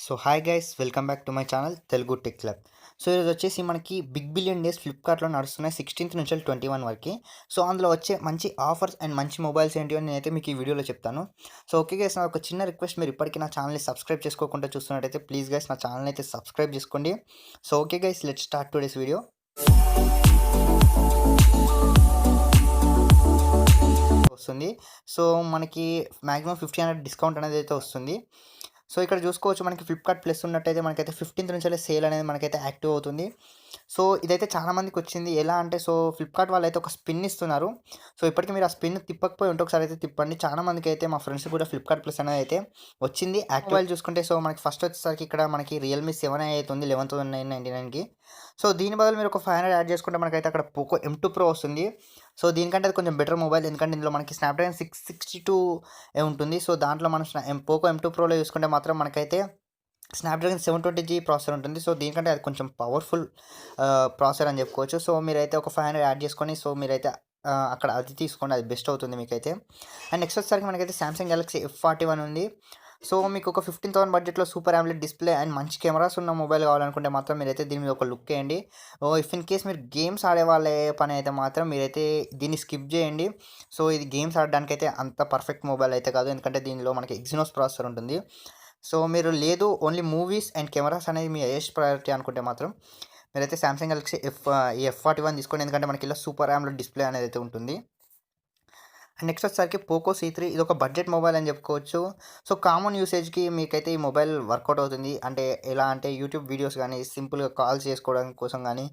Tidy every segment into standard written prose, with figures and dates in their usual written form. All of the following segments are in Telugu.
So hi guys, welcome back to my channel Telugu tech club. So ఈరోజు వచ్చేసి మనకి బిగ్ బిలియన్ డేస్ ఫ్లిప్కార్ట్లో నడుస్తున్నాయి 16th నుంచి 21 వరకు. సో అందులో వచ్చే మంచి ఆఫర్స్ అండ్ మంచి మొబైల్స్ ఏంటి అని నేనైతే మీకు ఈ వీడియోలో చెప్తాను. సో ఓకే గైస్, నా ఒక చిన్న రిక్వెస్ట్, మీరు ఇప్పటికీ నా ఛానల్ని సబ్స్క్రైబ్ చేసుకోకుండా చూస్తున్నట్టయితే ప్లీజ్ గైస్ నా ఛానల్ని అయితే సబ్స్క్రైబ్ చేసుకోండి. So okay guys, let start today's video. వస్తుంది. సో మనకి మ్యాక్సిమం 1500 డిస్కౌంట్ అనేది అయితే వస్తుంది. సో ఇక్కడ చూసుకోవచ్చు, మనకి ఫ్లిప్కార్ట్ ప్లస్ ఉన్నట్టయితే మనకైతే 15th నుంచి సేల్ అనేది మనకైతే యాక్టివ్ అవుతుంది. సో ఇదైతే చాలామందికి వచ్చింది. ఎలా అంటే, సో ఫ్లిప్కార్ట్ వాళ్ళు అయితే ఒక స్పిన్ ఇస్తున్నారు. సో ఇప్పటికీ మీరు ఆ స్పిన్ తిప్పకపోయి ఉంటే ఒకసారి అయితే తిప్పండి. చాలా మందికి అయితే, మా ఫ్రెండ్స్ కూడా ఫ్లిప్కార్ట్ ప్లస్ అనేది అయితే వచ్చింది. మొబైల్ చూసుకుంటే సో మనకి ఫస్ట్ వచ్చేసరికి ఇక్కడ మనకి రియల్మీ 7 అయితే ఉంది 11,999కి. సో దీని బదులు మీరు ఒక 500 యాడ్ చేసుకుంటే మనకైతే అక్కడ పోకో M2 Pro వస్తుంది. సో దీనికంటే అది కొంచెం బెటర్ మొబైల్, ఎందుకంటే ఇందులో మనకి స్నాప్డ్రాగన్ 662 ఉంటుంది. సో దాంట్లో మనం పోకో M2 Proలో చూసుకుంటే మాత్రం మనకైతే స్నాప్డ్రాగన్ 720G ప్రాసెసర్ ఉంటుంది. సో దీనికంటే అది కొంచెం పవర్ఫుల్ ప్రాసెసర్ అని చెప్పుకోవచ్చు. సో మీరైతే ఒక 500 యాడ్ చేసుకొని సో మీరైతే అక్కడ అది తీసుకోండి, అది బెస్ట్ అవుతుంది మీకైతే. అండ్ నెక్స్ట్ వచ్చేసరికి మనకైతే సామ్సంగ్ గెలాక్సీ F41 ఉంది. సో మీకు ఒక 15,000 బడ్జెట్లో సూపర్ AMOLED డిస్ప్లే అండ్ మంచి కెమెరాస్ ఉన్న మొబైల్ కావాలనుకుంటే మాత్రం మీరైతే దీని మీద ఒక లుక్ వేయండి. ఇఫ్ ఇన్ కేస్ మీరు గేమ్స్ ఆడే వాళ్ళే పని అయితే మాత్రం మీరైతే దీన్ని స్కిప్ చేయండి. సో ఇది గేమ్స్ ఆడడానికైతే అంత పర్ఫెక్ట్ మొబైల్ అయితే కాదు, ఎందుకంటే దీనిలో మనకి ఎగ్జినోస్ ప్రాసెసర్ ఉంటుంది. సో మీరు లేదు ఓన్లీ మూవీస్ అండ్ కెమెరాస్ అనేది మీ హైయెస్ట్ ప్రయారిటీ అనుకుంటే మాత్రం మీరైతే సామ్సంగ్ గెలాక్సీ F41 తీసుకోండి, ఎందుకంటే మనకి ఇలా సూపర్ AMOLED డిస్ప్లే అనేది అయితే ఉంటుంది. అండ్ నెక్స్ట్ వచ్చేసరికి పోకో C3, ఇది ఒక బడ్జెట్ మొబైల్ అని చెప్పుకోవచ్చు. సో కామన్ యూసేజ్కి మీకైతే ఈ మొబైల్ వర్కౌట్ అవుతుంది. అంటే ఎలా అంటే యూట్యూబ్ వీడియోస్ కానీ, సింపుల్గా కాల్స్ చేసుకోవడం కోసం కానీ,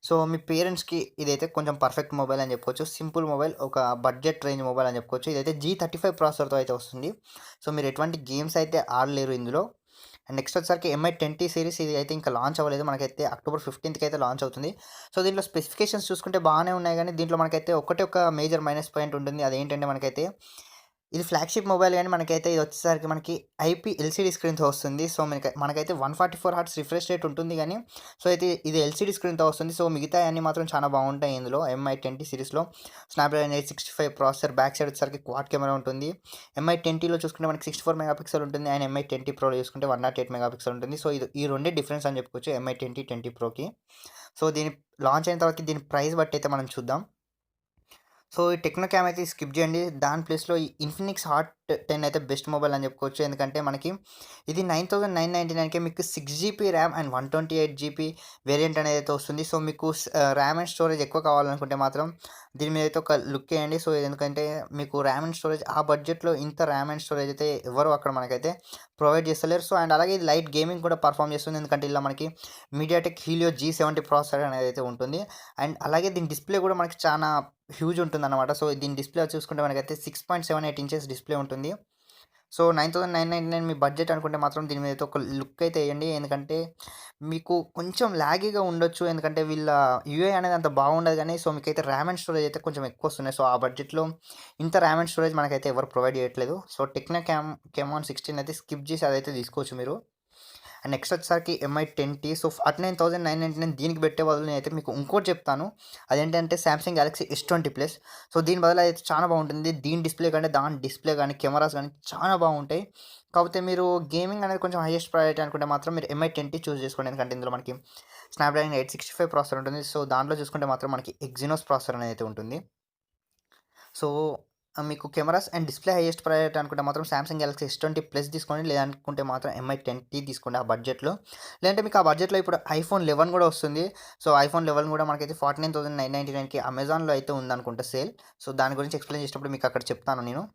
సో మీ పేరెంట్స్కి ఇదైతే కొంచెం పర్ఫెక్ట్ మొబైల్ అని చెప్పుకోవచ్చు. సింపుల్ మొబైల్, ఒక బడ్జెట్ రేంజ్ మొబైల్ అని చెప్పుకోవచ్చు. ఇదైతే G35 ప్రాసెసర్తో అయితే వస్తుంది. సో మీరు ఎటువంటి గేమ్స్ అయితే ఆడలేరు ఇందులో. అండ్ నెక్స్ట్ వచ్చేసరికి MI20 సిరీస్, ఇది అయితే ఇంకా లాంచ్ అవ్వలేదు, మనకైతే October 15th అయితే లాంచ్ అవుతుంది. సో దీంట్లో స్పెసిఫికేషన్స్ చూసుకుంటే బాగానే ఉన్నాయి, కానీ దీంట్లో మనకైతే ఒక మేజర్ మైనస్ పాయింట్ ఉంటుంది. అదేంటంటే మనకైతే ఇది ఫ్లాగ్షిప్ మొబైల్, కానీ మనకైతే ఇది వచ్చేసరికి మనకి IP LCD స్క్రీన్తో వస్తుంది. సో మనకైతే 144 హర్ట్స్ రిఫ్రెష్ రేట్ ఉంటుంది, కానీ సో అయితే ఇది LCD స్క్రీన్తో వస్తుంది. సో మిగతా అన్నీ మాత్రం చాలా బాగుంటాయి ఇందులో. MI20 సిరీస్లో స్నాప్డ్రాగన్ 865 ప్రాసెసర్, బ్యాక్ సైడ్ వచ్చేసరికి క్వాడ్ కెమెరా ఉంటుంది. MI20లో చూసుకుంటే మనకి 64 మెగాపిక్సెల్ ఉంటుంది, అండ్ MI20 Proలో చూసుకుంటే 108 మెగాపిక్సెల్ ఉంటుంది. సో ఇది ఈ రెండే డిఫరెన్స్ అని చెప్పుకోవచ్చు MI20 20 Proకి. సో దీని లాంచ్ అయిన తర్వాత దీని ప్రైస్ బట్టి అయితే మనం చూద్దాం. సో ఈ టెక్నో క్యామ్ అయితే స్కిప్ చేయండి. దాని ప్లేస్లో ఈ ఇన్ఫినిక్స్ హాట్ 10 అయితే బెస్ట్ మొబైల్ అని చెప్పుకోవచ్చు, ఎందుకంటే మనకి ఇది 9,999కే మీకు 6GB RAM and 128GB variant అనేది అయితే వస్తుంది. సో మీకు ర్యామ్ అండ్ స్టోరేజ్ ఎక్కువ కావాలనుకుంటే మాత్రం దీని మీద అయితే ఒక లుక్ వేయండి. సో ఎందుకంటే మీకు ర్యామ్ అండ్ స్టోరేజ్ ఆ బడ్జెట్లో ఇంత ర్యామ్ అండ్ స్టోరేజ్ అయితే ఎవరు అక్కడ మనకైతే ప్రొవైడ్ చేస్తలేరు. సో అండ్ అలాగే ఇది లైట్ గేమింగ్ కూడా పర్ఫామ్ చేస్తుంది, ఎందుకంటే ఇలా మనకి మీడియాటెక్ హీలియో G70 ప్రాసెసర్ అనేది అయితే ఉంటుంది. అండ్ అలాగే దీని డిస్ప్లే కూడా మనకి చాలా హ్యూజ్ ఉంటుందన్నమాట. సో దీని డిస్ప్లే చూసుకుంటే మనకైతే 6.78 ఇంచెస్ డిస్ప్లే ఉంటుంది. సో 9,999 మీ బడ్జెట్ అనుకుంటే మాత్రం దీని మీద అయితే ఒక లుక్ అయితే వేయండి, ఎందుకంటే మీకు కొంచెం లాగీగా ఉండొచ్చు, ఎందుకంటే వీళ్ళ యూఐ అనేది అంత బాగుండదు, కానీ సో మీకైతే ర్యామ్ అండ్ స్టోరేజ్ అయితే కొంచెం ఎక్కువ వస్తున్నాయి. సో ఆ బడ్జెట్లో ఇంత ర్యామ్ అండ్ స్టోరేజ్ మనకైతే ఎవరు ప్రొవైడ్ చేయట్లేదు. సో టెక్నో కెమాన్ 16 అయితే స్కిప్ చేసి అదైతే తీసుకోవచ్చు మీరు. అండ్ నెక్స్ట్ వచ్చేసరికి MI20. సో 49,999 దీనికి పెట్టే బదులు నేనైతే మీకు ఇంకోటి చెప్తాను. అదేంటంటే Samsung Galaxy S20 plus. So దీని బదులు అయితే చాలా బాగుంటుంది. దీని డిస్ప్లే కంటే దాని డిస్ప్లే కానీ, కెమెరాస్ కానీ చాలా బాగుంటాయి. కాకపోతే మీరు గేమింగ్ అనేది కొంచెం హైయెస్ట్ ప్రయారిటీ అనుకుంటే మాత్రం మీరు MI20 చూస్ చేసుకోండి, ఎందుకంటే ఇందులో మనకి స్నాప్డ్రాగన్ 865 ప్రాసెసర్ ఉంటుంది. సో దాంట్లో చూసుకుంటే మాత్రం మనకి ఎగ్జినోస్ ప్రాసెసర్ అనేది అయితే ఉంటుంది. సో మీకు cameras and display highest priority అనుకుంటే మాత్రం సామ్సంగ్ గెలాక్సీ S20 ప్లస్ తీసుకోండి, లేదనుకుంటే మాత్రం MI20 తీసుకోండి ఆ బడ్జెట్లో. లేదంటే మీకు ఆ బడ్జెట్లో ఇప్పుడు iPhone 11 కూడా వస్తుంది. సో iPhone 11 కూడా మనకైతే 49,999కి అమెజాన్లో అయితే ఉందనుకుంటా సేల్. సో దాని గురించి ఎక్స్ప్లెయిన్ చేసేటప్పుడు మీకు అక్కడ చెప్తాను నేను.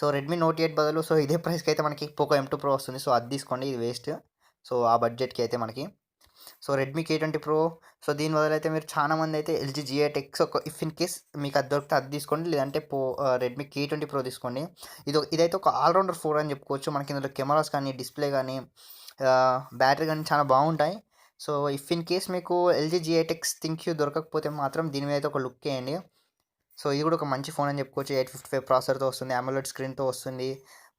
సో రెడ్మీ నోట్ 8 బదులు సో ఇదే ప్రైస్కి అయితే మనకి పోకో M2 Pro వస్తుంది. సో అది తీసుకోండి, ఇది వేస్ట్. సో ఆ బడ్జెట్కి అయితే మనకి so Redmi K20 Pro. So దీని బదులైతే మీరు చాలామంది అయితే LG G8X, ఒక ఇఫ్ ఇన్ కేస్ మీకు అది దొరికితే అది తీసుకోండి, లేదంటే రెడ్మీ K20 Pro తీసుకోండి. ఇదైతే ఒక ఆల్రౌండర్ ఫోన్ అని చెప్పుకోవచ్చు. మనకి ఇందులో కెమెరాస్ కానీ, డిస్ప్లే కానీ, బ్యాటరీ కానీ చాలా బాగుంటాయి. సో ఇఫ్ ఇన్ కేస్ మీకు LG G8X ThinQ దొరకకపోతే మాత్రం దీని మీద అయితే ఒక లుక్ వేయండి. సో ఇది కూడా ఒక మంచి ఫోన్ అని చెప్పుకోవచ్చు. 855 ప్రాసెసర్తో వస్తుంది, AMOLED స్క్రీన్తో వస్తుంది.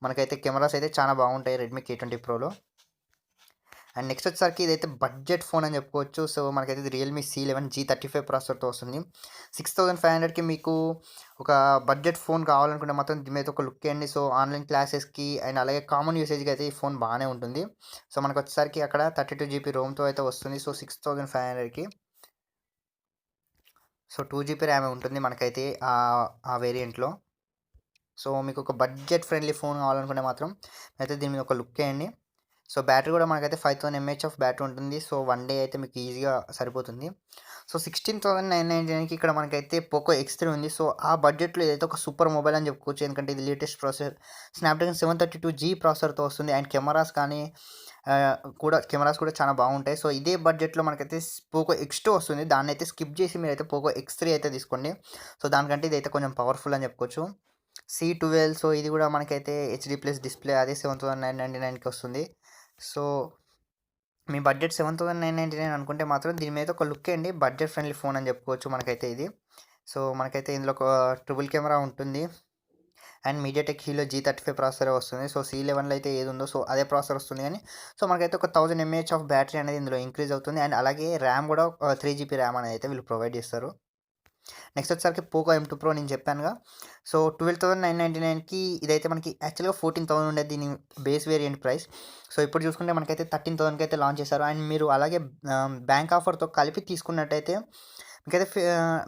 మనకైతే కెమెరాస్ అయితే చాలా బాగుంటాయి రెడ్మీ K20 Proలో. అండ్ నెక్స్ట్ వచ్చేసరికి ఇదైతే బడ్జెట్ ఫోన్ అని చెప్పుకోవచ్చు. సో, మనకైతే ఇది రియల్‌మీ C11 G35 ప్రాసెసర్‌తో వస్తుంది. 6500కి మీకు ఒక బడ్జెట్ ఫోన్ కావాలనుకుంటే మాత్రం దీని మీద ఒక లుక్ ఎయండి. సో, ఆన్‌లైన్ క్లాసెస్‌కి అండ్ అలాగే కామన్ యూసేజ్‌కి అయితే ఈ ఫోన్ బానే ఉంటుంది. సో, మనకొచ్చేసరికి అక్కడ 32 జీబీ రోమ్‌తో అయితే వస్తుంది. సో, 6500కి. సో, 2 జీబీ ర్యామే ఉంటుంది మనకైతే ఆ వేరియంట్‌లో. సో, మీకొక బడ్జెట్ ఫ్రెండ్లీ ఫోన్ కావాలనుకుంటే మాత్రం అయితే దీని మీద ఒక లుక్ ఎయండి. సో, బ్యాటరీ కూడా మనకైతే 5000 ఎంఏహెచ్ ఆఫ్ బ్యాటరీ ఉంటుంది. సో, 1 డే అయితే మీకు ఈజీగా సరిపోతుంది. సో, 16,999కి ఇక్కడ మనకైతే పోకో X3 ఉంది. సో, ఆ బడ్జెట్‌లో ఇదైతే ఒక సూపర్ మొబైల్ అని చెప్పుకోవచ్చు. ఎందుకంటే ఇది లేటెస్ట్ ప్రాసెసర్ స్నాప్‌డ్రాగన్ 732G ప్రాసెసర్‌తో వస్తుంది. అండ్ కెమెరాస్ కూడా చాలా బాగుంటాయి. సో, ఇదే బడ్జెట్‌లో మనకైతే పోకో X2 వస్తుంది. దాన్నైతే స్కిప్ చేసి మీరైతే పోకో X3 అయితే తీసుకోండి. సో, దానికంటే ఇదైతే కొంచెం పవర్‌ఫుల్ అని చెప్పుకోవచ్చు. C12 సో, ఇది కూడా మనకైతే హెచ్‌డీ ప్లస్ డిస్‌ప్లే అదే 7,999కి వస్తుంది. సో, మీ బడ్జెట్ 7,999 అనుకుంటే మాత్రం దీని మీద ఒక లుక్ ఎయండి. బడ్జెట్ ఫ్రెండ్లీ ఫోన్ అని చెప్పుకోవచ్చు మనకైతే ఇది. సో, మనకైతే ఇందులో ఒక ట్రిపుల్ కెమెరా ఉంటుంది. అండ్ మీడియాటెక్ హీలో G35 ప్రాసెసరే వస్తుంది. సో, C11లో అయితే ఏది ఉందో సో, అదే ప్రాసెసర్ వస్తుంది గానీ, సో, మనకైతే ఒక 1000 ఎంఏహెచ్ ఆఫ్ బ్యాటరీ అనేది ఇందులో ఇంక్రీజ్ అవుతుంది. అండ్ అలాగే ర్యామ్ కూడా 3 జీబీ ర్యామ్ అనేది అయితే వీళ్ళు ప్రొవైడ్ చేస్తారు. నెక్స్ట్ వచ్చేసరికి పోకో M2 Pro నేను చెప్పానుగా. సో, 12,999కి ఇదైతే మనకి యాక్చువల్‌గా 14,000 ఉండేది దీని బేస్ వేరియంట్ ప్రైస్. సో, ఇప్పుడు చూసుకుంటే మనకైతే 13,000కి అయితే లాంచ్ చేశారు. అండ్ మీరు అలాగే బ్యాంక్ ఆఫర్‌తో కలిపి తీసుకున్నట్టయితే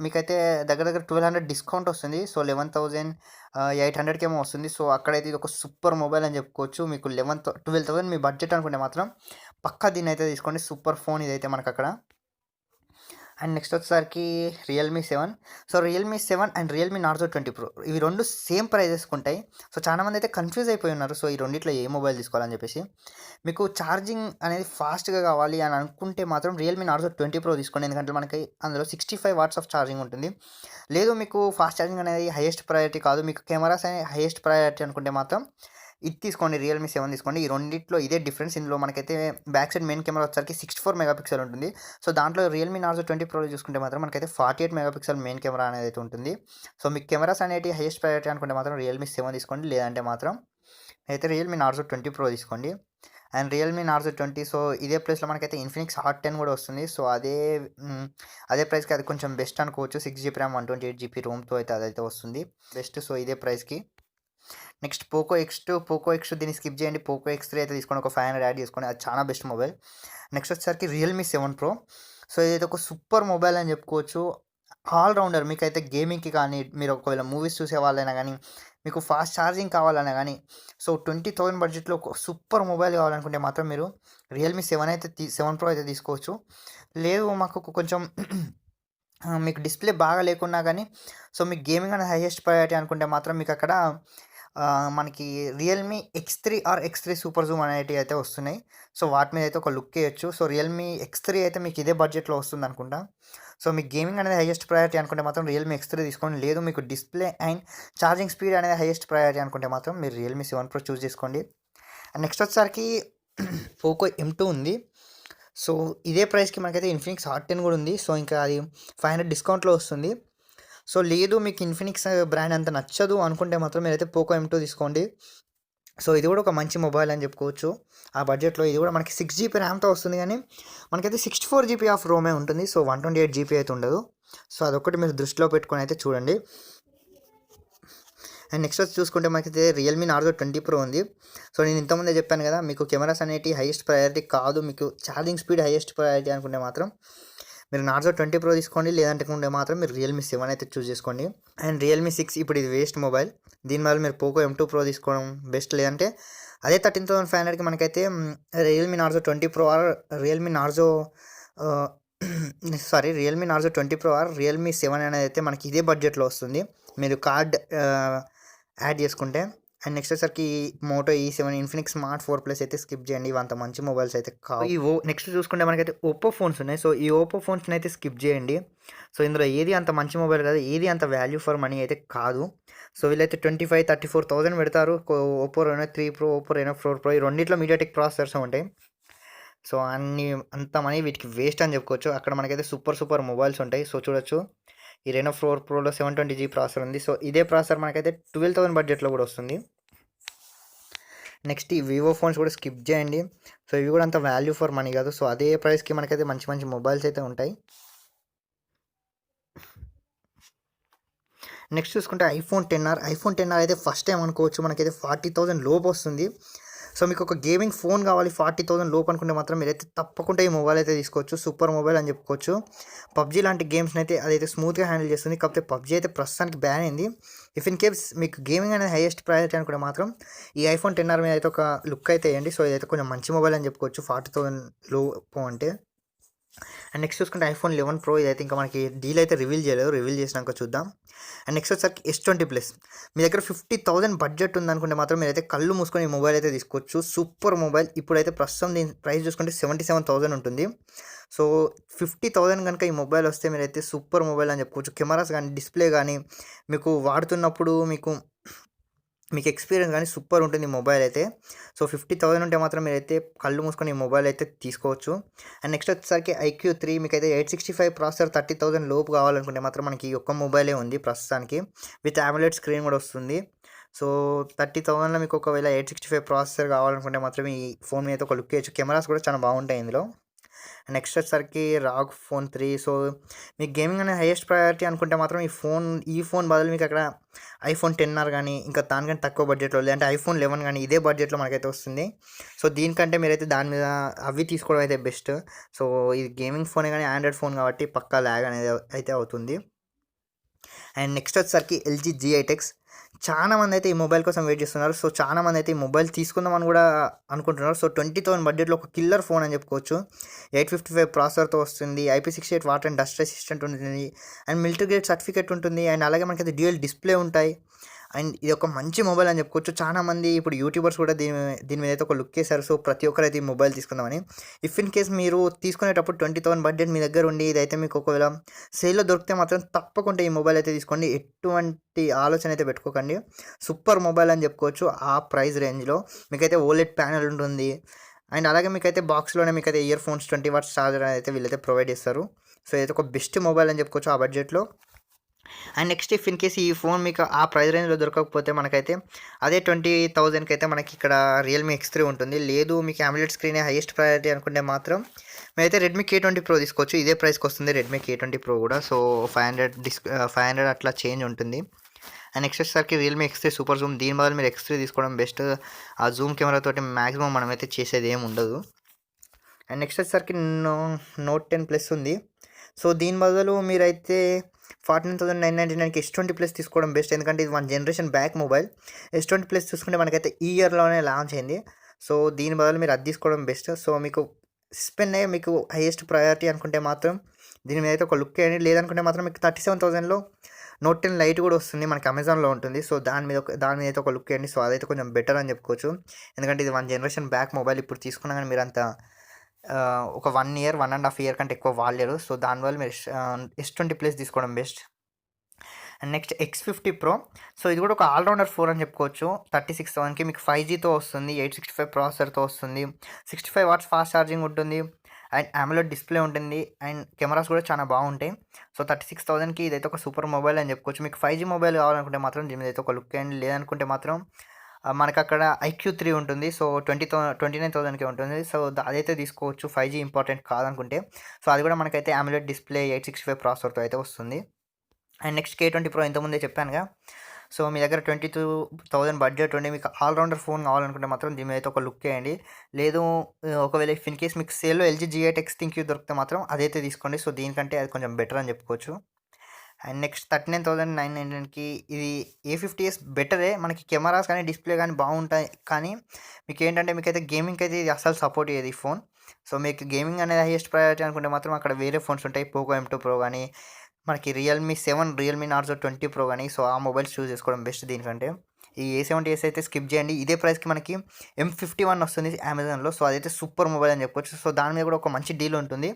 మీకైతే దగ్గర దగ్గర 1200 డిస్కౌంట్ వస్తుంది. సో, 11,800కేమో వస్తుంది. సో, అక్కడైతే ఇది ఒక సూపర్ మొబైల్ అని చెప్పుకోవచ్చు. మీకు 12,000 మీ బడ్జెట్ అనుకుంటే మాత్రం పక్కా దీన్నైతే తీసుకోండి. సూపర్ ఫోన్ ఇదైతే మనకక్కడ. అండ్ నెక్స్ట్ వచ్చేసరికి Realme 7. So, Realme 7 and Realme Narzo 20 pro ఇవి 2 సేమ్ ప్రైజెస్‌కి ఉంటాయి. సో, చాలామంది అయితే కన్‌ఫ్యూజ్ అయిపోయి ఉన్నారు. సో, ఈ రెండిట్లో ఏ మొబైల్ తీసుకోవాలని చెప్పేసి. మీకు ఛార్జింగ్ అనేది ఫాస్ట్‌గా కావాలి అని అనుకుంటే మాత్రం రియల్‌మీ నార్జో 20 ప్రో తీసుకోండి. ఎందుకంటే మనకి అందులో 65 వాట్స్ ఆఫ్ ఛార్జింగ్ ఉంటుంది. లేదు మీకు ఫాస్ట్ ఛార్జింగ్ అనేది హైయెస్ట్ ప్రయారిటీ కాదు. మీకు కెమెరాస్ అనేవి హైయెస్ట్ ప్రయారిటీ అనుకుంటే మాత్రం ఇది తీసుకోండి. రియల్‌మీ 7 తీసుకోండి. ఈ రెండిట్లో ఇదే డిఫరెన్స్. ఇందులో మనకైతే బ్యాక్ సైడ్ మెయిన్ కెమెరా వచ్చేసరికి 64 మెగాపిక్సెల్ ఉంటుంది. సో, దాంట్లో రియల్‌మీ నార్జో 20 ప్రోలో చూసుకుంటే మాత్రం మనకైతే 48 మెగాపిక్సెల్ మెయిన్ కెమెరా అనేది అయితే ఉంటుంది. సో, మీకు కెమెరాస్ అనేటివి హైయెస్ట్ ప్రయారిటీ అనుకుంటే మాత్రం రియల్‌మీ 7 తీసుకోండి. లేదంటే మాత్రం అయితే రియల్‌మీ నార్జో 20 ప్రో తీసుకోండి. అండ్ రియల్‌మీ నార్జో 20 సో, ఇదే ప్రైస్‌లో మనకైతే ఇన్ఫినిక్స్ హాట్ 10 కూడా వస్తుంది. సో, అదే ప్రైస్‌కి అది కొంచెం బెస్ట్ అనుకోవచ్చు. 6 జీబీ ర్యామ్ 128 జీబీ రోమ్‌తో అయితే అదైతే వస్తుంది. బెస్ట్ సో, ఇదే ప్రైస్‌కి. నెక్స్ట్ పోకో X2 దీన్ని స్కిప్ చేయండి. పోకో X3 అయితే తీసుకోండి. ఒక 500 యాడ్ చేసుకోండి. అది చాలా బెస్ట్ మొబైల్. నెక్స్ట్ వచ్చేసరికి రియల్‌మీ 7 ప్రో. సో, ఇదైతే ఒక సూపర్ మొబైల్ అని చెప్పుకోవచ్చు. ఆల్ రౌండర్ మీకైతే గేమింగ్‌కి కానీ, మీరు ఒకవేళ మూవీస్ చూసే వాళ్ళైనా గానీ, మీకు ఫాస్ట్ ఛార్జింగ్ కావాలన్నా గానీ, సో, 20,000 బడ్జెట్‌లో ఒక సూపర్ మొబైల్ కావాలనుకుంటే మాత్రం మీరు రియల్‌మీ 7 ప్రో అయితే తీసుకోవచ్చు. లేదు మాకు కొంచెం మీకు డిస్‌ప్లే బాగా లేకున్నా గానీ, సో, మీకు గేమింగ్ అనేది హైయెస్ట్ ప్రయారిటీ అనుకుంటే మాత్రం మీకక్కడ మనకి Realme X3 are X3 super Zoom అనేటివి అయితే వస్తున్నాయి. సో, వాటి మీద అయితే ఒక లుక్ ఎయొచ్చు. సో, రియల్‌మీ X3 అయితే మీకు ఇదే బడ్జెట్‌లో వస్తుందనుకుంటా. సో, మీకు గేమింగ్ అనేది హైయెస్ట్ ప్రయారిటీ అనుకుంటే మాత్రం రియల్‌మీ X3 తీసుకోండి. లేదు మీకు డిస్‌ప్లే అండ్ ఛార్జింగ్ స్పీడ్ అనేది హైయెస్ట్ ప్రయారిటీ అనుకుంటే మాత్రం మీరు రియల్‌మీ 7 ప్రో చూజ్ చేసుకోండి. అండ్ నెక్స్ట్ వచ్చేసరికి పోకో M2 ఉంది. సో, ఇదే ప్రైస్‌కి మనకైతే ఇన్ఫినిక్స్ హాట్ 10 కూడా ఉంది. సో, ఇంకా అది 500 డిస్కౌంట్‌లో వస్తుంది. సో, లేదు మీకు ఇన్ఫినిక్స్ బ్రాండ్ అంత నచ్చదు అనుకుంటే మాత్రం మీరైతే పోకో M2 తీసుకోండి. సో, ఇది కూడా ఒక మంచి మొబైల్ అని చెప్పుకోవచ్చు. ఆ బడ్జెట్‌లో ఇది కూడా మనకి 6 జీబీ ర్యామ్‌తో వస్తుంది గానీ, మనకైతే 64 జీబీ ఆఫ్ రోమే ఉంటుంది. సో, 128 జీబీ అయితే ఉండదు. సో, అదొక్కటి మీరు దృష్టిలో పెట్టుకొని అయితే చూడండి. అండ్ నెక్స్ట్ వచ్చి చూసుకుంటే మనకైతే రియల్‌మీ నార్జో 20 ప్రో ఉంది. సో, నేను ఇంతకుముందే చెప్పాను కదా! మీకు కెమెరాస్ అనేటివి హైయెస్ట్ ప్రయారిటీ కాదు. మీకు ఛార్జింగ్ స్పీడ్ హైయెస్ట్ ప్రయారిటీ అనుకుంటే మాత్రం మీరు నార్జో 20 ప్రో తీసుకోండి. లేదంటే మాత్రం మీరు రియల్‌మీ 7 అయితే చూజ్ చేసుకోండి. అండ్ రియల్‌మీ 6 ఇప్పుడు ఇది వేస్ట్ మొబైల్. దీని బదులు మీరు పోకో M2 ప్రో తీసుకోవడం బెస్ట్. లేదంటే అదే 13,500కి మనకైతే Realme Narzo 20 pro or Realme Narzo ah, Realme Narzo 20 pro or Realme 7 అనేది అయితే మనకి ఇదే బడ్జెట్‌లో వస్తుంది. మీరు కార్డ్ యాడ్ చేసుకుంటే. అండ్ నెక్స్ట్ వచ్చేసరికి Moto E7 Infinix smart 4 plus అయితే స్కిప్ చేయండి. ఇవి అంత మంచి మొబైల్స్ అయితే కావు. నెక్స్ట్ చూసుకుంటే మనకైతే ఒప్పో ఫోన్స్ ఉన్నాయి. సో, ఈ ఒప్పో ఫోన్స్‌ని అయితే స్కిప్ చేయండి. సో, ఇందులో ఏది అంత మంచి మొబైల్ కాదు. ఏది అంత వాల్యూ ఫర్ మనీ అయితే కాదు. సో, వీళ్ళైతే 25,000, 34,000 పెడతారు. Oppo Reno 3 pro, Oppo Reno 4 pro ఈ రెండిట్లో మీడియాటెక్ ప్రాసెసర్స్ ఉంటాయి. సో, అంత మనీ వీటికి వేస్ట్ అని చెప్పుకోవచ్చు. అక్కడ మనకైతే సూపర్ మొబైల్స్ ఉంటాయి. సో, చూడొచ్చు. ఈ రెనో 4 ప్రోలో 720G ప్రాసెసర్ ఉంది. సో, ఇదే ప్రాసెసర్ మనకైతే 12,000 బడ్జెట్‌లో కూడా వస్తుంది. నెక్స్ట్ ఈ వివో ఫోన్స్ కూడా స్కిప్ చేయండి. సో ఇవి కూడా అంత వాల్యూ ఫర్ మనీ కాదు. సో అదే ప్రైస్కి మనకైతే మంచి మంచి మొబైల్స్ అయితే ఉంటాయి. నెక్స్ట్ చూసుకుంటే ఐఫోన్ 10R. ఐఫోన్ 10R అయితే ఫస్ట్ టైం అనుకోవచ్చు, మనకైతే 40,000 లోపు వస్తుంది. సో మీకు ఒక గేమింగ్ ఫోన్ కావాలి 40,000 లోపు అనుకుంటే మాత్రం మీరైతే తప్పకుండా ఈ మొబైల్ అయితే తీసుకోవచ్చు. సూపర్ మొబైల్ అని చెప్పుకోవచ్చు. పబ్జీ లాంటి గేమ్స్ని అయితే అదైతే స్మూత్గా హ్యాండిల్ చేస్తుంది. కాకపోతే పబ్జీ అయితే ప్రస్తుతానికి బ్యాన్ అయింది. ఇఫ్ ఇన్ కేస్ మీకు గేమింగ్ అనేది హైయెస్ట్ ప్రయారిటీ అనుకుంటే మాత్రం ఈ ఐఫోన్ 10R మీద అయితే ఒక లుక్ అయితే వేయండి. సో ఇదైతే కొంచెం మంచి మొబైల్ అని చెప్పుకోవచ్చు 40,000 లోపు అంటే. అండ్ నెక్స్ట్ చూసుకుంటే ఐఫోన్ 11 Pro. ఇదైతే ఇంకా మనకి డీల్ అయితే రివీల్ చేయలేదు, రివీల్ చేసినాక చూద్దాం. అండ్ నెక్స్ట్ వచ్చేసరికి S20 Plus. మీ దగ్గర 50,000 బడ్జెట్ ఉందనుకుంటే మాత్రం మీరైతే కళ్ళు మూసుకొని ఈ మొబైల్ అయితే తీసుకోవచ్చు. Super mobile. ఇప్పుడైతే ప్రస్తుతం దీని ప్రైస్ చూసుకుంటే 77,000 ఉంటుంది. సో 50,000 కనుక ఈ మొబైల్ వస్తే మీరైతే సూపర్ మొబైల్ అని చెప్పుకోవచ్చు. కెమెరాస్ కానీ డిస్ప్లే కానీ మీకు వాడుతున్నప్పుడు మీకు ఎక్స్పీరియన్స్ కానీ సూపర్ ఉంటుంది ఈ మొబైల్ అయితే. సో 50,000 ఉంటే మాత్రం మీరైతే కళ్ళు మూసుకొని ఈ మొబైల్ అయితే తీసుకోవచ్చు. అండ్ నెక్స్ట్ వచ్చేసరికి IQ3. మీకైతే 865 ప్రాసెసర్ 30,000 లోపు కావాలనుకుంటే మాత్రం మనకి ఈ ఒక్క మొబైలే ఉంది ప్రస్తుతానికి. విత్ AMOLED స్క్రీన్ కూడా వస్తుంది. సో 30,000లో మీకు ఒకవేళ 865 ప్రాసెసర్ కావాలనుకుంటే మాత్రం ఈ ఫోన్ మీద ఒక లుక్ వేయచ్చు. కెమెరాస్ కూడా చాలా బాగుంటాయి ఇందులో. నెక్స్ట్ వచ్చేసరికి ROG Phone 3. సో మీకు గేమింగ్ అనేది హైయెస్ట్ ప్రయారిటీ అనుకుంటే మాత్రం ఈ ఫోన్ బదులు మీకు అక్కడ ఐఫోన్ 10R కానీ ఇంకా దానికంటే తక్కువ బడ్జెట్లో లేదంటే ఐఫోన్ 11 కానీ ఇదే బడ్జెట్లో మనకైతే వస్తుంది. సో దీనికంటే మీరైతే దాని మీద అవి తీసుకోవడం అయితే బెస్ట్. సో ఇది గేమింగ్ ఫోనే కానీ ఆండ్రాయిడ్ ఫోన్ కాబట్టి పక్కా ల్యాగ్ అనేది అయితే అవుతుంది. అండ్ నెక్స్ట్ వచ్చేసరికి LG G8X. చాలా మంది అయితే ఈ మొబైల్ కోసం వెయిట్ చేస్తున్నారు. సో చాలా మంది అయితే ఈ మొబైల్ తీసుకుందామని కూడా అనుకుంటున్నారు. సో 20,000 బడ్జెట్లో ఒక కిల్లర్ ఫోన్ అని చెప్పుకోవచ్చు. 855 ప్రాసెసర్తో వస్తుంది. IP68 water and dust resistant ఉంటుంది. అండ్ మిలిటరీ గ్రేడ్ సర్టిఫికేట్ ఉంటుంది. అండ్ అలాగే మనకైతే డ్యూయల్ డిస్ప్లే ఉంటాయి. అండ్ ఇది ఒక మంచి మొబైల్ అని చెప్పుకోవచ్చు. చాలామంది ఇప్పుడు యూట్యూబర్స్ కూడా దీని మీద అయితే ఒక లుక్ వేశారు. సో ప్రతి ఒక్కరు అయితే ఈ మొబైల్ తీసుకుందామని. ఇఫ్ ఇన్ కేస్ మీరు తీసుకునేటప్పుడు 20,000 బడ్జెట్ మీ దగ్గర ఉండి ఇదైతే మీకు ఒకవేళ సేల్లో దొరికితే మాత్రం తప్పకుండా ఈ మొబైల్ అయితే తీసుకోండి. ఎటువంటి ఆలోచన అయితే పెట్టుకోకండి. సూపర్ మొబైల్ అని చెప్పుకోవచ్చు ఆ ప్రైస్ రేంజ్లో. మీకైతే OLED ప్యానెల్ ఉంటుంది. అండ్ అలాగే మీకైతే బాక్స్లోనే మీకైతే ఇయర్ ఫోన్స్ 20 వాట్స్ ఛార్జర్ అయితే వీళ్ళైతే ప్రొవైడ్ చేస్తారు. సో ఇదైతే ఒక బెస్ట్ మొబైల్ అని చెప్పుకోవచ్చు ఆ బడ్జెట్లో. And next if in case ఈ ఫోన్ మీకు ఆ ప్రైస్ రేంజ్లో దొరకకపోతే మనకైతే అదే 20,000కి అయితే మనకి ఇక్కడ Realme X3 ఉంటుంది. లేదు మీకు AMOLED స్క్రీనే హైయెస్ట్ ప్రయారిటీ అనుకుంటే మాత్రం మీరైతే Redmi K20 Pro తీసుకోవచ్చు. ఇదే ప్రైస్కి వస్తుంది Redmi K20 Pro కూడా. సో 500 అట్లా చేంజ్ ఉంటుంది. అండ్ నెక్స్ట్ వచ్చేసరికి Realme X3 సూపర్ జూమ్. దీని బదులు మీరు X3 తీసుకోవడం బెస్ట్. ఆ జూమ్ కెమెరా తోటి మ్యాక్సిమం మనమైతే చేసేది ఏమి ఉండదు. అండ్ నెక్స్ట్ వచ్చేసరికి Note 10 Plus ఉంది. సో దీని బదులు మీరైతే 49,999కి S20 Plus తీసుకోవడం బెస్ట్. ఎందుకంటే ఇది 1 generation back mobile. S20 Plus చూసుకుంటే మనకైతే ఈ ఇయర్లోనే లాంచ్ అయింది. సో దీని బదులు మీరు అది తీసుకోవడం బెస్ట్. సో మీకు స్పెన్ మీకు హైయెస్ట్ ప్రయారిటీ అనుకుంటే మాత్రం దీని మీద అయితే ఒక లుక్ వేయండి. లేదనుకుంటే మాత్రం మీకు 37,000లో Note 10 Lite కూడా వస్తుంది, మనకి అమెజాన్లో ఉంటుంది. సో దాని మీద అయితే ఒక లుక్ వేయండి. సో అదైతే కొంచెం బెటర్ అని చెప్పుకోవచ్చు. ఎందుకంటే ఇది 1 జనరేషన్ బ్యాక్ మొబైల్. ఇప్పుడు తీసుకున్నా కానీ మీరు అంత ఒక 1 ఇయర్ 1.5 ఇయర్ కంటే ఎక్కువ వాడలేరు. సో దానివల్ల మీరు S20 Plus తీసుకోవడం best. And next X50 Pro. So ఇది కూడా ఒక ఆల్రౌండర్ ఫోన్ అని చెప్పుకోవచ్చు. 36,000కి మీకు 5Gతో వస్తుంది. 865 ప్రాసెసర్తో వస్తుంది. 65 వాట్స్ ఫాస్ట్ ఛార్జింగ్ ఉంటుంది. అండ్ AMOLED డిస్ప్లే ఉంటుంది. అండ్ కెమెరాస్ కూడా చాలా బాగుంటాయి. సో 36,000కి ఇదైతే ఒక సూపర్ మొబైల్ అని చెప్పుకోవచ్చు. మీకు 5G మొబైల్ కావాలనుకుంటే మాత్రం దీని మీద అయితే ఒక లుక్ వేయండి. లేదనుకుంటే మాత్రం మనకు అక్కడ IQ3 ఉంటుంది. సో 29,000కే ఉంటుంది. సో అదైతే తీసుకోవచ్చు 5G ఇంపార్టెంట్ కాదనుకుంటే. సో అది కూడా మనకైతే AMOLED డిస్ప్లే 865 ప్రాసెసర్తో అయితే వస్తుంది. అండ్ నెక్స్ట్ K20 Pro ఇంతకుముందే చెప్పానుగా. సో మీ దగ్గర 22,000 బడ్జెట్ ఉండి మీకు ఆల్రౌండర్ ఫోన్ కావాలనుకుంటే మాత్రం దీని మీద అయితే ఒక లుక్ వేయండి. లేదు ఒకవేళ ఇఫ్ ఇన్ కేస్ మీకు సేల్లో LG G8X ThinQ దొరికితే మాత్రం అదైతే తీసుకోండి. సో దీనికంటే అది కొంచెం బెటర్ అని చెప్పుకోవచ్చు. అండ్ నెక్స్ట్ 39,999కి ఇది A50s బెటరే. మనకి కెమెరాస్ కానీ డిస్ప్లే కానీ బాగుంటాయి. కానీ మీకు ఏంటంటే మీకైతే గేమింగ్కి అయితే ఇది అస్సలు సపోర్ట్ చేయదు ఈ ఫోన్. సో మీకు గేమింగ్ అనేది హైయెస్ట్ ప్రయారిటీ అనుకుంటే మాత్రం అక్కడ వేరే ఫోన్స్ ఉంటాయి. Poco M2 Pro కానీ మనకి Realme 7, Realme Narzo 20 Pro కానీ. సో ఆ మొబైల్స్ చూస్ చేసుకోవడం బెస్ట్ దీనికంటే. ఈ A70s అయితే స్కిప్ చేయండి. ఇదే ప్రైస్కి మనకి M51 వస్తుంది అమెజాన్లో. సో అదైతే సూపర్ మొబైల్ అని చెప్పుకోవచ్చు. సో దాని మీద కూడా ఒక మంచి డీల్ ఉంటుంది.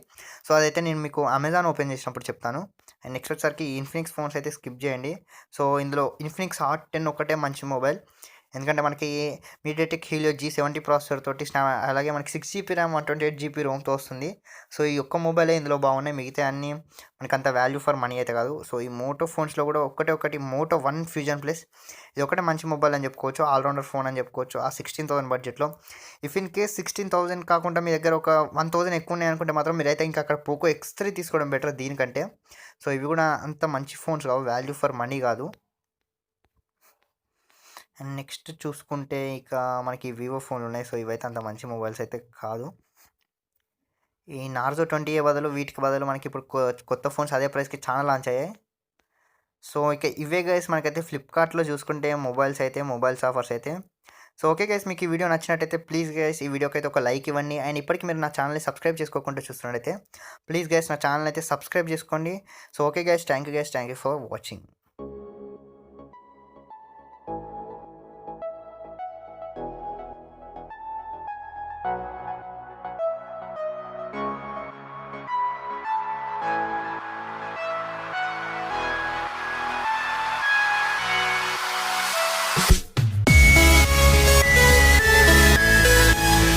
సో అదైతే నేను మీకు అమెజాన్ ఓపెన్ చేసినప్పుడు చెప్తాను. అండ్ నెక్స్ట్ వచ్చేసరికి Infinix ఫోన్స్ అయితే స్కిప్ చేయండి. సో ఇందులో Infinix Hot 10 ఒకటే మంచి మొబైల్. ఎందుకంటే మనకి మీడియాటెక్ హీలియో G70 ప్రాసెసర్ తోటి అలాగే మనకి 6 GB ర్యామ్ 128 GB రోమ్‌తో వస్తుంది. సో ఈ ఒక్క మొబైలే ఇందులో బాగున్నాయి. మిగతా అన్నీ మనకంత వాల్యూ ఫర్ మనీ అయితే కాదు. సో ఈ మోటో ఫోన్స్‌లో కూడా ఒకటి మోటో వన్ ఫ్యూజన్ ప్లస్ ఇది ఒకటే మంచి మొబైల్ అని చెప్పుకోవచ్చు. ఆల్‌రౌండర్ ఫోన్ అని చెప్పుకోవచ్చు. ఆ 16,000 బడ్జెట్‌లో. ఇఫ్ ఇన్ కేస్ 16,000 కాకుండా మీ దగ్గర ఒక 1,000 ఎక్కువ ఉన్నాయి అనుకుంటే మాత్రం మీరైతే ఇంకా అక్కడ పోకో X3 తీసుకోవడం బెటర్ దీనికంటే. సో ఇవి కూడా అంత మంచి ఫోన్స్ కావు. వాల్యూ ఫర్ మనీ కాదు. అండ్ నెక్స్ట్ చూసుకుంటే ఇక మనకి వివో ఫోన్లు ఉన్నాయి. సో ఇవైతే అంత మంచి మొబైల్స్ అయితే కాదు. ఈ నార్జో 20 బదులు వీటికి బదులు మనకి ఇప్పుడు కొత్త ఫోన్స్ అదే ప్రైస్కి చాలా లాంచ్ అయ్యాయి. సో ఇక ఇవే గైస్ మనకైతే ఫ్లిప్కార్ట్లో చూసుకుంటే మొబైల్స్ ఆఫర్స్ అయితే. సో ఓకే గైస్, మీకు ఈ వీడియో నచ్చినట్టయితే ప్లీజ్ గైస్ ఈ వీడియోకి అయితే ఒక లైక్ ఇవ్వండి. అండ్ ఇప్పటికి మీరు నా ఛానల్ని సబ్స్క్రైబ్ చేసుకోకుండా చూస్తున్నట్టయితే ప్లీజ్ గైస్ నా ఛానల్ అయితే సబ్స్క్రైబ్ చేసుకోండి. So okay guys, thank you for watching.